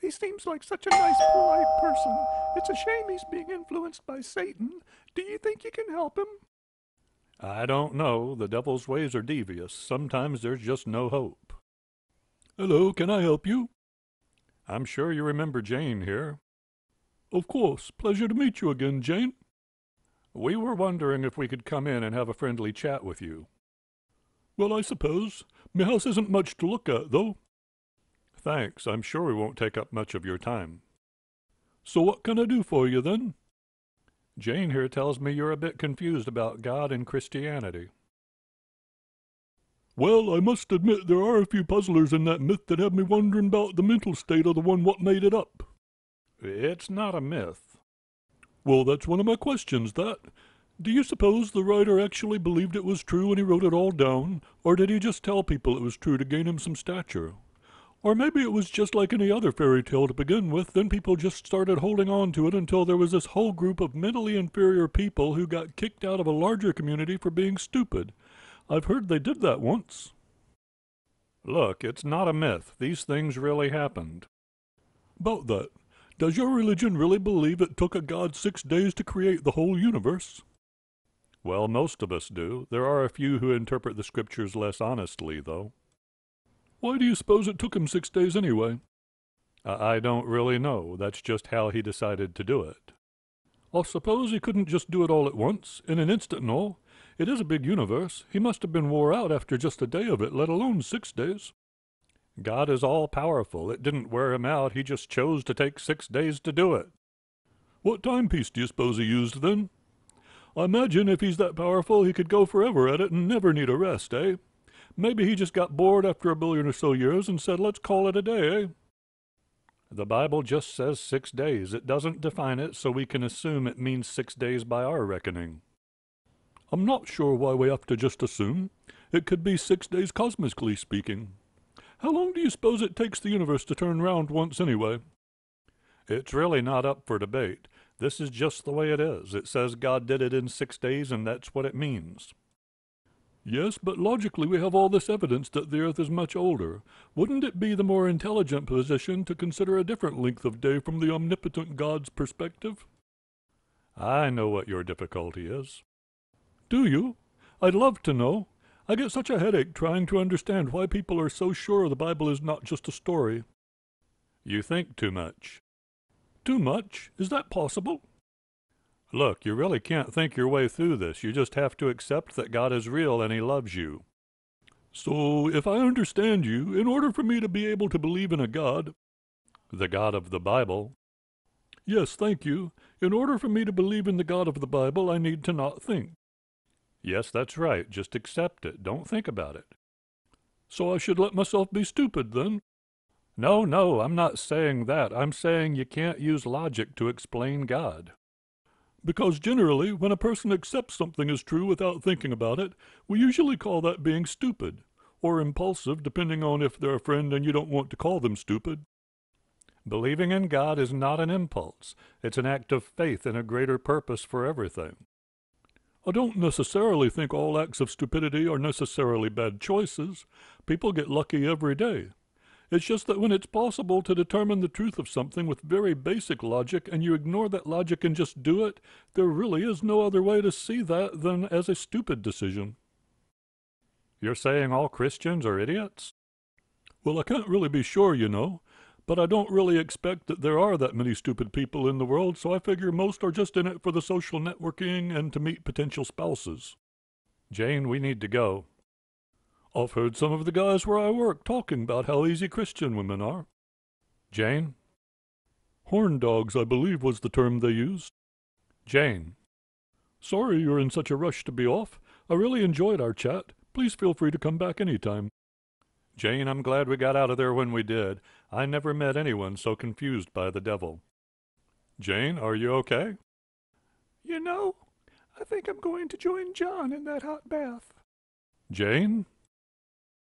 He seems like such a nice, polite person. It's a shame he's being influenced by Satan. Do you think you can help him? I don't know. The devil's ways are devious. Sometimes there's just no hope. Hello, can I help you? I'm sure you remember Jane here. Of course. Pleasure to meet you again, Jane. We were wondering if we could come in and have a friendly chat with you. Well, I suppose. My house isn't much to look at, though. Thanks. I'm sure we won't take up much of your time. So what can I do for you, then? Jane here tells me you're a bit confused about God and Christianity. Well, I must admit there are a few puzzlers in that myth that have me wondering about the mental state of the one what made it up. It's not a myth. Well, that's one of my questions, that. Do you suppose the writer actually believed it was true when he wrote it all down, or did he just tell people it was true to gain him some stature? Or maybe it was just like any other fairy tale to begin with, then people just started holding on to it until there was this whole group of mentally inferior people who got kicked out of a larger community for being stupid. I've heard they did that once. Look, it's not a myth. These things really happened. About that, does your religion really believe it took a god 6 days to create the whole universe? Well, most of us do. There are a few who interpret the scriptures less honestly, though. Why do you suppose it took him 6 days anyway? I don't really know. That's just how he decided to do it. I suppose he couldn't just do it all at once, in an instant and all. It is a big universe. He must have been wore out after just a day of it, let alone 6 days. God is all-powerful. It didn't wear him out. He just chose to take 6 days to do it. What timepiece do you suppose he used, then? I imagine if he's that powerful, he could go forever at it and never need a rest, eh? Maybe he just got bored after a billion or so years and said, let's call it a day, eh? The Bible just says 6 days. It doesn't define it, so we can assume it means 6 days by our reckoning. I'm not sure why we have to just assume. It could be 6 days cosmically speaking. How long do you suppose it takes the universe to turn round once anyway? It's really not up for debate. This is just the way it is. It says God did it in 6 days, and that's what it means. Yes, but logically we have all this evidence that the Earth is much older. Wouldn't it be the more intelligent position to consider a different length of day from the omnipotent God's perspective? I know what your difficulty is. Do you? I'd love to know. I get such a headache trying to understand why people are so sure the Bible is not just a story. You think too much. Too much? Is that possible? Look, you really can't think your way through this. You just have to accept that God is real and he loves you. So, if I understand you, in order for me to be able to believe in a God— The God of the Bible. Yes, thank you. In order for me to believe in the God of the Bible, I need to not think. Yes, that's right. Just accept it. Don't think about it. So I should let myself be stupid, then? No, I'm not saying that. I'm saying you can't use logic to explain God. Because generally, when a person accepts something as true without thinking about it, we usually call that being stupid, or impulsive, depending on if they're a friend and you don't want to call them stupid. Believing in God is not an impulse. It's an act of faith in a greater purpose for everything. I don't necessarily think all acts of stupidity are necessarily bad choices. People get lucky every day. It's just that when it's possible to determine the truth of something with very basic logic and you ignore that logic and just do it, there really is no other way to see that than as a stupid decision. You're saying all Christians are idiots? Well, I can't really be sure, you know, but I don't really expect that there are that many stupid people in the world, so I figure most are just in it for the social networking and to meet potential spouses. Jane, we need to go. I've heard some of the guys where I work talking about how easy Christian women are. Jane? Horn dogs, I believe, was the term they used. Jane. Sorry you're in such a rush to be off. I really enjoyed our chat. Please feel free to come back anytime. Jane, I'm glad we got out of there when we did. I never met anyone so confused by the devil. Jane, are you okay? You know, I think I'm going to join John in that hot bath. Jane?